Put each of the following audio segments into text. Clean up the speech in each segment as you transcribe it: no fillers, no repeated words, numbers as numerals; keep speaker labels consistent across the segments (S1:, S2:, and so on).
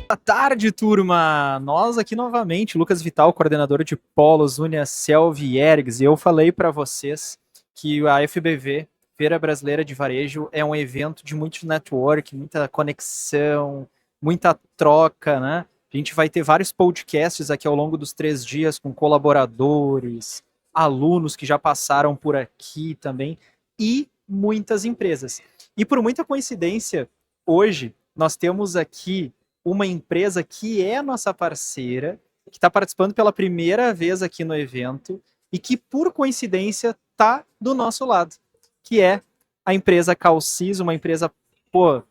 S1: Boa tarde, turma! Nós aqui novamente, Lucas Vital, coordenador de Polos, Uniacel Viergs, e eu falei para vocês que a FBV, Feira Brasileira de Varejo, é um evento de muito network, muita conexão, muita troca, né? A gente vai ter vários podcasts aqui ao longo dos 3 dias com colaboradores, alunos que já passaram por aqui também, e muitas empresas. E por muita coincidência, hoje nós temos aqui uma empresa que é nossa parceira, que está participando pela primeira vez aqui no evento e que, por coincidência, está do nosso lado, que é a empresa Calcis, uma empresa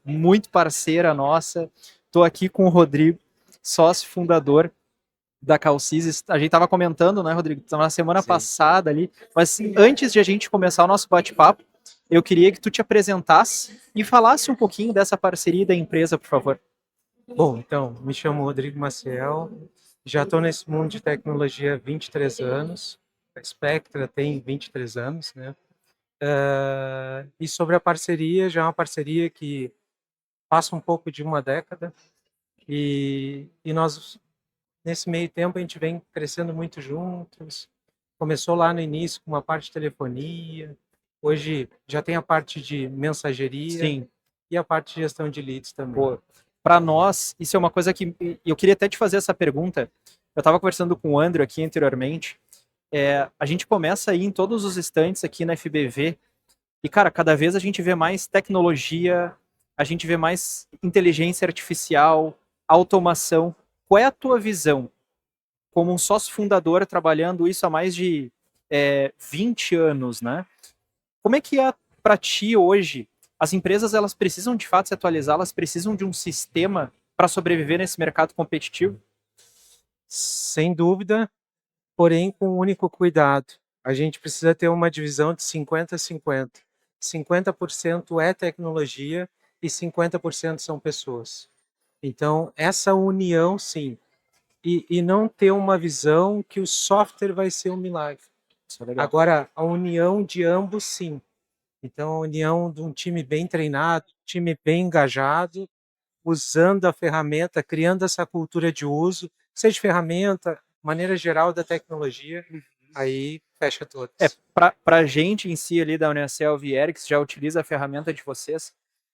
S1: muito parceira nossa. Estou aqui com o Rodrigo, sócio fundador da Calcis. A gente estava comentando, né, Rodrigo, na semana
S2: Sim.
S1: passada ali, mas antes de a gente começar o nosso bate-papo, eu queria que tu te apresentasse e falasse um pouquinho dessa parceria da empresa, por favor.
S2: Bom, então, me chamo Rodrigo Maciel, já estou nesse mundo de tecnologia há 23 anos, a Spectra tem 23 anos, né? E sobre a parceria, já é uma parceria que passa um pouco de uma década e nós, nesse meio tempo, a gente vem crescendo muito juntos. Começou lá no início com uma parte de telefonia, hoje já tem a parte de mensageria
S1: Sim,
S2: e a parte de gestão de leads também.
S1: pô, para nós, isso é uma coisa que eu queria até te fazer essa pergunta. Eu estava conversando com o Andrew aqui anteriormente. A gente começa a ir em todos os estantes aqui na FBV e, cara, cada vez a gente vê mais tecnologia, a gente vê mais inteligência artificial, automação. Qual é a tua visão como um sócio fundador trabalhando isso há mais de 20 anos, né? Como é que é para ti hoje? As empresas elas precisam de fato se atualizar, elas precisam de um sistema para sobreviver nesse mercado competitivo?
S2: Sem dúvida, porém com um único cuidado. A gente precisa ter uma divisão de 50-50. 50% é tecnologia e 50% são pessoas. Então, essa união, sim. E não ter uma visão que o software vai ser um milagre.
S1: Isso é legal.
S2: Agora, a união de ambos, sim. Então, a união de um time bem treinado, time bem engajado, usando a ferramenta, criando essa cultura de uso, seja ferramenta, maneira geral da tecnologia, aí fecha todas.
S1: Para a gente em si ali da Unicel VR, que já utiliza a ferramenta de vocês,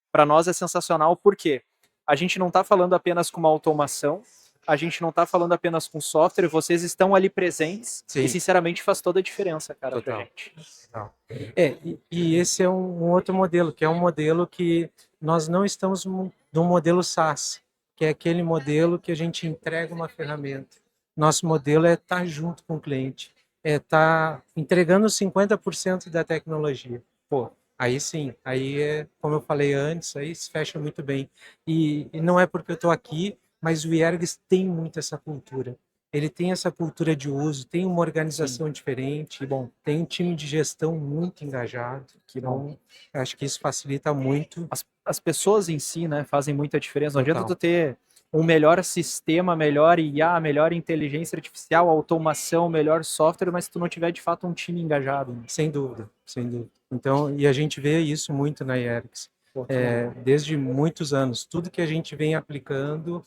S1: para nós é sensacional porque a gente não está falando apenas com uma automação, a gente não está falando apenas com software, vocês estão ali presentes e
S2: Sim,
S1: sinceramente faz toda a diferença, cara, pra
S2: total.
S1: gente.
S2: Total. E esse é um outro modelo, que é um modelo que nós não estamos no modelo SaaS, que é aquele modelo que a gente entrega uma ferramenta. Nosso modelo é estar junto com o cliente, é estar entregando 50% da tecnologia. Pô, aí sim, aí é, como eu falei antes, aí se fecha muito bem. E não é porque eu estou aqui, mas o IERGS tem muito essa cultura. Ele tem essa cultura de uso, tem uma
S1: Sim,
S2: organização diferente,
S1: que bom,
S2: tem um time de gestão muito engajado.
S1: que bom.
S2: Então, acho que isso facilita muito.
S1: As pessoas em si, né, fazem muita diferença. Não adianta tu
S2: Total.
S1: ter um melhor sistema, melhor IA, melhor inteligência artificial, automação, melhor software, mas se tu não tiver de fato um time engajado. Né?
S2: Sem dúvida, sem dúvida. Então, e a gente vê isso muito na IERGS.
S1: Pô, que bom.
S2: Desde muitos anos, tudo que a gente vem aplicando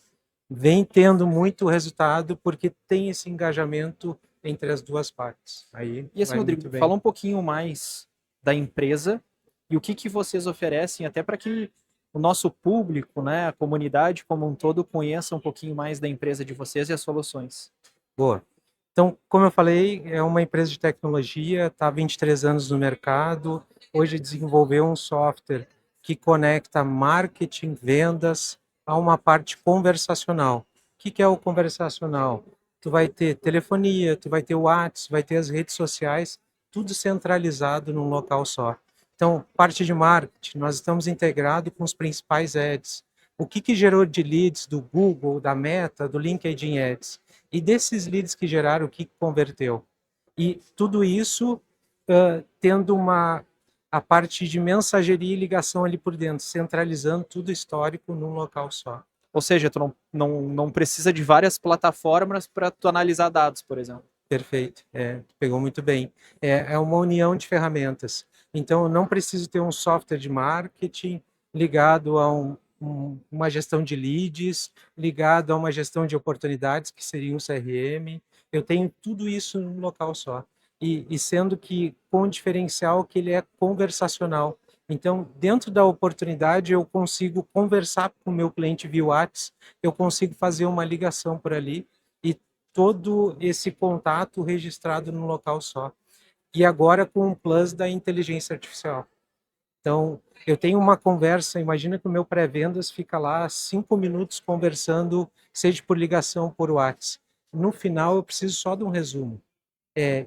S2: vem tendo muito resultado porque tem esse engajamento entre as duas partes. Aí
S1: E assim,
S2: vai
S1: Rodrigo,
S2: muito
S1: fala
S2: bem.
S1: um pouquinho mais da empresa e o que, que vocês oferecem, até para que o nosso público, né, a comunidade como um todo, conheça um pouquinho mais da empresa de vocês e as soluções.
S2: Boa. Então, como eu falei, é uma empresa de tecnologia, está há 23 anos no mercado. Hoje desenvolveu um software que conecta marketing, vendas a uma parte conversacional. O que é o conversacional? Tu vai ter telefonia, tu vai ter o WhatsApp, vai ter as redes sociais, tudo centralizado num local só. Então, parte de marketing, nós estamos integrados com os principais ads. O que gerou de leads do Google, da Meta, do LinkedIn Ads? E desses leads que geraram, o que converteu? E tudo isso tendo a parte de mensageria e ligação ali por dentro, centralizando tudo histórico num local só.
S1: Ou seja, tu não precisa de várias plataformas para tu analisar dados, por exemplo.
S2: Perfeito, pegou muito bem. É uma união de ferramentas. Então, eu não preciso ter um software de marketing ligado uma gestão de leads, ligado a uma gestão de oportunidades, que seria um CRM. Eu tenho tudo isso num local só. E sendo que com o diferencial que ele é conversacional. Então, dentro da oportunidade, eu consigo conversar com o meu cliente via WhatsApp, eu consigo fazer uma ligação por ali e todo esse contato registrado num local só. E agora com o plus da inteligência artificial. Então, eu tenho uma conversa, imagina que o meu pré-vendas fica lá 5 minutos conversando, seja por ligação, por WhatsApp. No final, eu preciso só de um resumo.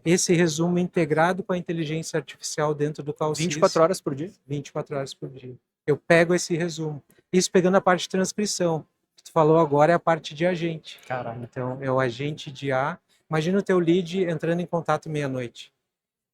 S2: Esse resumo integrado com a inteligência artificial dentro do
S1: 24
S2: Calcis,
S1: horas por dia?
S2: 24 horas por dia. Eu pego esse resumo. Isso pegando a parte de transcrição. O que tu falou agora é a parte de agente.
S1: Caralho.
S2: Então, é o agente de A. Imagina o teu lead entrando em contato meia-noite.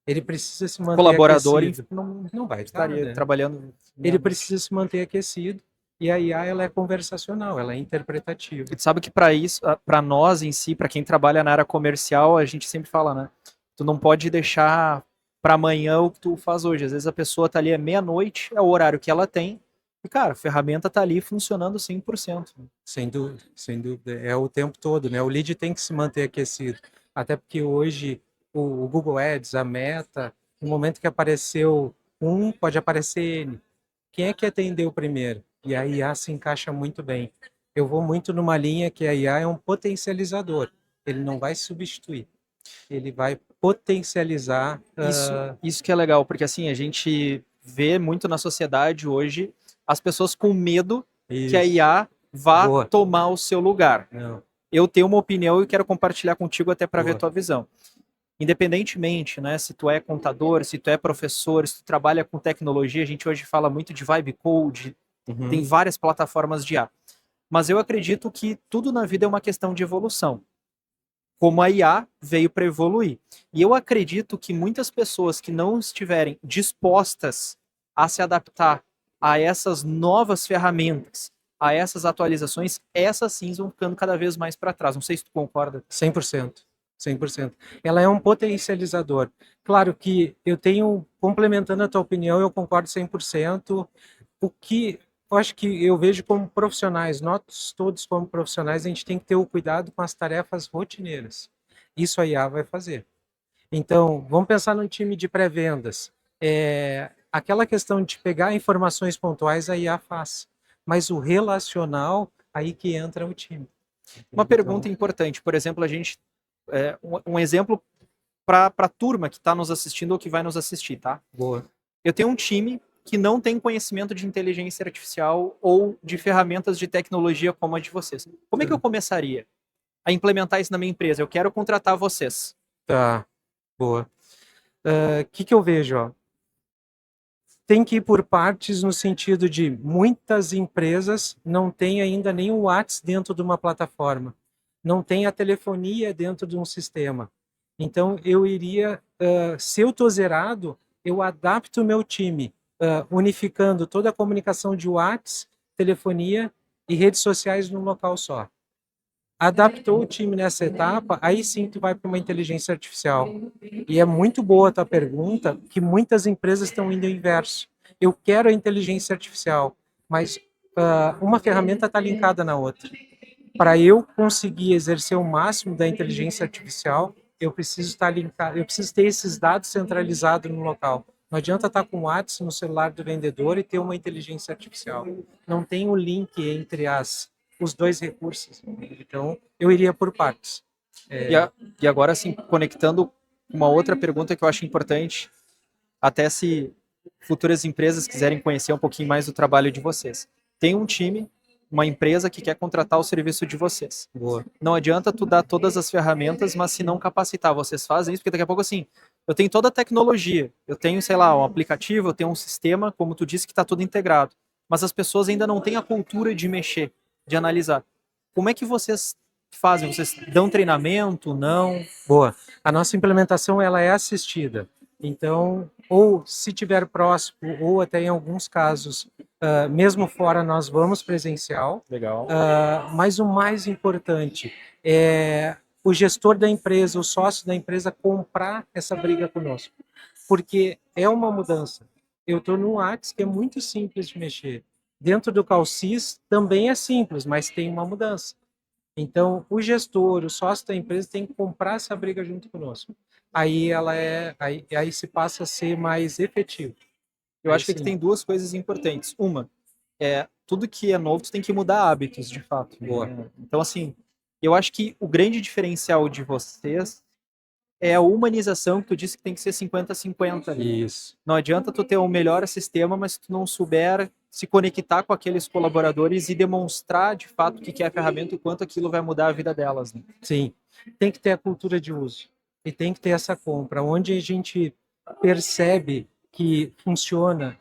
S2: Ele precisa se manter
S1: Colaborador
S2: aquecido.
S1: não
S2: Vai estar,
S1: estaria
S2: né?
S1: trabalhando.
S2: Ele precisa se manter aquecido. E a IA, ela é conversacional, ela é interpretativa.
S1: E tu sabe que para isso, para nós em si, para quem trabalha na área comercial, a gente sempre fala, né? Tu não pode deixar para amanhã o que tu faz hoje. Às vezes a pessoa tá ali é meia-noite, é o horário que ela tem. E, cara, a ferramenta tá ali funcionando 100%.
S2: Sem dúvida, sem dúvida. É o tempo todo, né? O lead tem que se manter aquecido. Até porque hoje o Google Ads, a Meta, no momento que apareceu um, pode aparecer N. Quem é que atendeu primeiro? E a IA se encaixa muito bem. Eu vou muito numa linha que a IA é um potencializador. Ele não vai substituir. Ele vai potencializar.
S1: Isso que é legal, porque assim, a gente vê muito na sociedade hoje as pessoas com medo que a
S2: Isso.
S1: IA vá
S2: Boa.
S1: tomar o seu lugar.
S2: Não.
S1: Eu tenho uma opinião e quero compartilhar contigo até para ver a
S2: Boa.
S1: tua visão. Independentemente, né, se tu é contador, se tu é professor, se tu trabalha com tecnologia, a gente hoje fala muito de vibe code, tem várias plataformas de IA. Mas eu acredito que tudo na vida é uma questão de evolução. Como a IA veio para evoluir. E eu acredito que muitas pessoas que não estiverem dispostas a se adaptar a essas novas ferramentas, a essas atualizações, essas sim vão ficando cada vez mais para trás. Não sei se tu concorda.
S2: 100%. 100%. Ela é um potencializador. Claro que eu tenho, complementando a tua opinião, eu concordo 100%. O que eu acho que eu vejo como profissionais, nós todos como profissionais, a gente tem que ter o cuidado com as tarefas rotineiras. Isso a IA vai fazer. Então, vamos pensar num time de pré-vendas. Aquela questão de pegar informações pontuais, a IA faz. Mas o relacional, aí que entra o time.
S1: Uma pergunta importante, por exemplo, a gente um exemplo para a turma que está nos assistindo ou que vai nos assistir, tá?
S2: Boa.
S1: Eu tenho um time que não tem conhecimento de inteligência artificial ou de ferramentas de tecnologia como a de vocês. Como é que eu começaria a implementar isso na minha empresa? Eu quero contratar vocês.
S2: Tá, boa. Que eu vejo? Ó? Tem que ir por partes no sentido de muitas empresas não têm ainda nem o WhatsApp dentro de uma plataforma, não tem a telefonia dentro de um sistema. Então, eu iria, se eu estou zerado, eu adapto o meu time, unificando toda a comunicação de WhatsApp, telefonia e redes sociais num local só. Adaptou o time nessa etapa, aí sim tu vai para uma inteligência artificial. E é muito boa a tua pergunta, que muitas empresas estão indo ao inverso. Eu quero a inteligência artificial, mas uma ferramenta está linkada na outra. Para eu conseguir exercer o máximo da inteligência artificial, eu preciso estar linkado, eu preciso ter esses dados centralizados no local. Não adianta estar com o WhatsApp no celular do vendedor e ter uma inteligência artificial. Não tem o link entre os dois recursos. Então, eu iria por partes.
S1: E agora, assim, conectando uma outra pergunta que eu acho importante, até se futuras empresas quiserem conhecer um pouquinho mais do trabalho de vocês. Tem um time, uma empresa que quer contratar o serviço de vocês.
S2: Boa.
S1: Não adianta tu dar todas as ferramentas, mas se não capacitar, vocês fazem isso, porque daqui a pouco, assim, eu tenho toda a tecnologia, eu tenho, sei lá, um aplicativo, eu tenho um sistema, como tu disse, que está tudo integrado, mas as pessoas ainda não têm a cultura de mexer, de analisar. Como é que vocês fazem? Vocês dão treinamento? Não?
S2: Boa. A nossa implementação ela é assistida. Então, ou se tiver próximo, ou até em alguns casos, mesmo fora, nós vamos presencial.
S1: Legal.
S2: Mas o mais importante é o gestor da empresa, o sócio da empresa comprar essa briga conosco. Porque é uma mudança. Eu estou no WhatsApp que é muito simples de mexer. Dentro do CalSys também é simples, mas tem uma mudança. Então, o gestor, o sócio da empresa tem que comprar essa briga junto conosco. Aí se passa a ser mais efetivo.
S1: Eu
S2: Aí
S1: acho que aqui
S2: sim.
S1: tem duas coisas importantes. Uma, tudo que é novo, tu tem que mudar hábitos, de fato.
S2: Boa.
S1: Né? Então, assim, eu acho que o grande diferencial de vocês é a humanização, que tu disse que tem que ser 50-50 ali.
S2: Isso.
S1: Não adianta tu ter um melhor sistema, mas se tu não souber se conectar com aqueles colaboradores e demonstrar de fato o que é a ferramenta e quanto aquilo vai mudar a vida delas. Né?
S2: Sim, tem que ter a cultura de uso e tem que ter essa compra, onde a gente percebe que funciona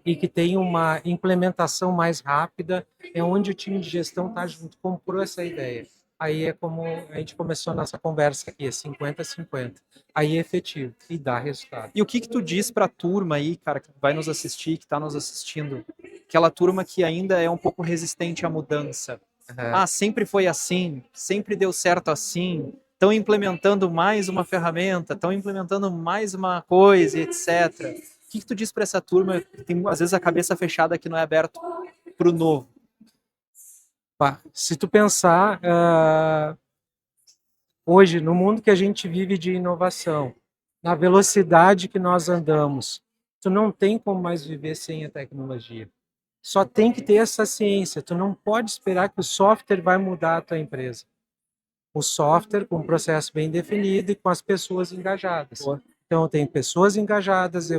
S2: e que tem uma implementação mais rápida, é onde o time de gestão está junto, comprou essa ideia. Aí é como a gente começou a nossa conversa aqui, é 50-50. Aí é efetivo e dá resultado.
S1: E o que tu diz para a turma aí, cara, que vai nos assistir, que está nos assistindo, aquela turma que ainda é um pouco resistente à mudança? Ah, sempre foi assim, sempre deu certo assim, estão implementando mais uma ferramenta, estão implementando mais uma coisa, etc. O que tu diz para essa turma que tem, às vezes, a cabeça fechada que não é aberto para o novo?
S2: Se tu pensar, hoje, no mundo que a gente vive de inovação, na velocidade que nós andamos, tu não tem como mais viver sem a tecnologia. Só tem que ter essa ciência. Tu não pode esperar que o software vai mudar a tua empresa. O software com um processo bem definido e com as pessoas engajadas. Então, eu tenho pessoas engajadas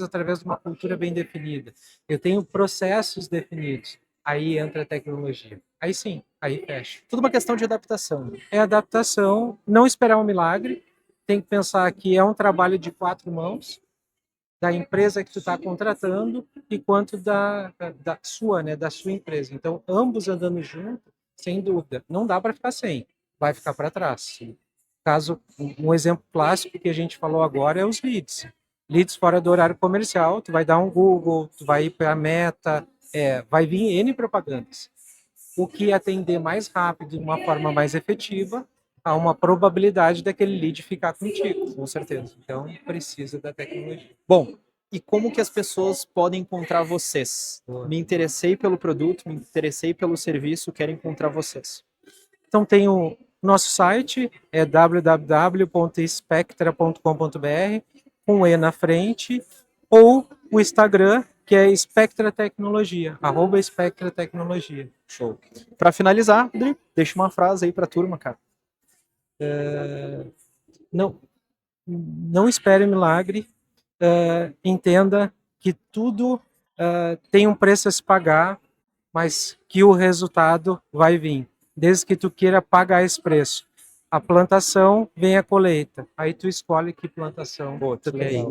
S2: através de uma cultura bem definida. Eu tenho processos definidos. Aí entra a tecnologia. Aí sim, aí fecha.
S1: Tudo uma questão de adaptação.
S2: É adaptação, não esperar um milagre. Tem que pensar que é um trabalho de 4 mãos, da empresa que tu está contratando e quanto da sua empresa. Então, ambos andando junto, sem dúvida. Não dá para ficar sem, vai ficar para trás. Caso, um exemplo clássico que a gente falou agora é os leads. Leads fora do horário comercial, tu vai dar um Google, tu vai ir para a Meta, vai vir N propagandas. O que atender mais rápido, de uma forma mais efetiva, há uma probabilidade daquele lead ficar contigo.
S1: Com certeza.
S2: Então, precisa da tecnologia.
S1: Bom, e como que as pessoas podem encontrar vocês?
S2: Boa.
S1: Me interessei pelo produto, me interessei pelo serviço, quero encontrar vocês.
S2: Então tem o nosso site, é www.spectra.com.br, com E na frente, ou o Instagram, que é Spectra Tecnologia, @Spectra Tecnologia.
S1: Show. Para finalizar, Rodrigo, deixa uma frase aí para a turma, cara.
S2: Não espere milagre, entenda que tudo tem um preço a se pagar, mas que o resultado vai vir, desde que tu queira pagar esse preço. A plantação vem a colheita, aí tu escolhe que plantação tu quer ir.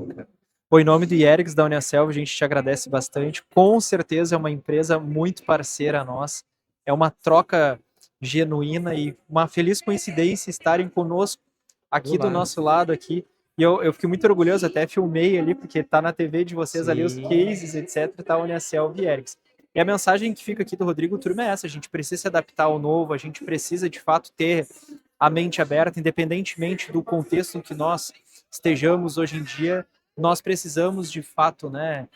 S1: Em nome do Yerix da Uniaselv, a gente te agradece bastante. Com certeza é uma empresa muito parceira a nós. É uma troca genuína e uma feliz coincidência estarem conosco aqui do nosso lado aqui. E eu fiquei muito orgulhoso, até filmei ali, porque tá na TV de vocês ali os cases, etc, tá a Uniaselv e Yerix. E a mensagem que fica aqui do Rodrigo Turma é essa: a gente precisa se adaptar ao novo, a gente precisa de fato ter a mente aberta, independentemente do contexto em que nós estejamos hoje em dia. Nós precisamos de fato, né,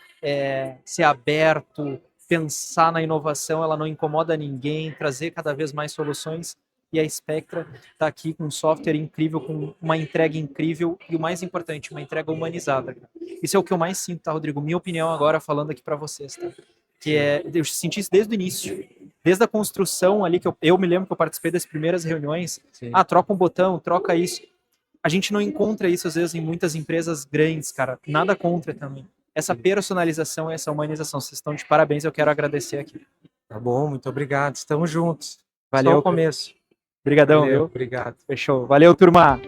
S1: ser aberto, pensar na inovação, ela não incomoda ninguém, trazer cada vez mais soluções. E a Spectra está aqui com um software incrível, com uma entrega incrível e, o mais importante, uma entrega humanizada. Isso é o que eu mais sinto, tá, Rodrigo? Minha opinião agora, falando aqui para vocês, tá? Eu senti isso desde o início, desde a construção ali, que eu me lembro que eu participei das primeiras reuniões. Sim. Ah, troca um botão, troca isso. A gente não encontra isso, às vezes, em muitas empresas grandes, cara. Nada contra também. Essa personalização, essa humanização, vocês estão de parabéns, eu quero agradecer aqui.
S2: Tá bom, muito obrigado. Estamos juntos.
S1: Valeu.
S2: Só o começo.
S1: Obrigadão, viu?
S2: Obrigado.
S1: Fechou. Valeu, turma.